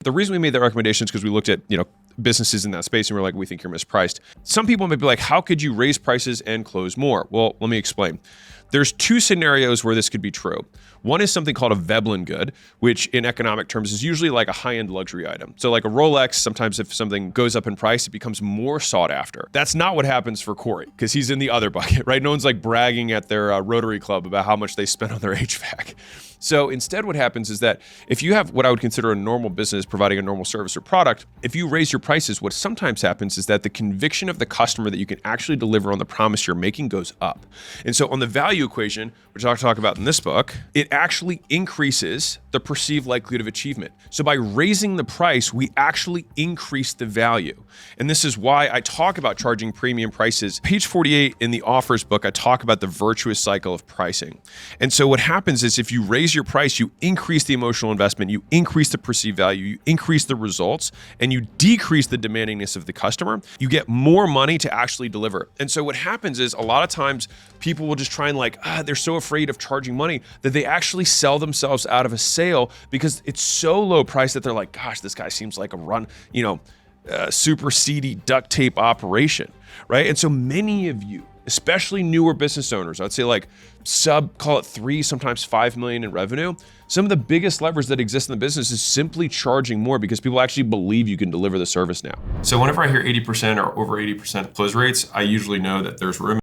The reason we made that recommendation is because we looked at, businesses in that space and we're like, we think you're mispriced. Some people might be like, how could you raise prices and close more? Well, let me explain. There's two scenarios where this could be true. One is something called a Veblen good, which in economic terms is usually like a high-end luxury item. So like a Rolex, sometimes if something goes up in price, it becomes more sought after. That's not what happens for Corey, because he's in the other bucket, right? No one's like bragging at their Rotary Club about how much they spent on their HVAC. So instead what happens is that if you have what I would consider a normal business providing a normal service or product, if you raise your prices, what sometimes happens is that the conviction of the customer that you can actually deliver on the promise you're making goes up. And so on the value equation, which I'll talk about in this book, it actually increases the perceived likelihood of achievement. So by raising the price, we actually increase the value. And this is why I talk about charging premium prices. Page 48 in the offers book, I talk about the virtuous cycle of pricing. And so what happens is if you raise your price, you increase the emotional investment, you increase the perceived value, you increase the results, and you decrease the demandingness of the customer, you get more money to actually deliver. And so what happens is a lot of times people will just try and they're so afraid of charging money that they actually sell themselves out of a sale because it's so low price that they're like, gosh, this guy seems like a super seedy duct tape operation, right? And so many of you, especially newer business owners, I'd say like call it 3, sometimes 5 million in revenue. Some of the biggest levers that exist in the business is simply charging more because people actually believe you can deliver the service now. So whenever I hear 80% or over 80% close rates, I usually know that there's room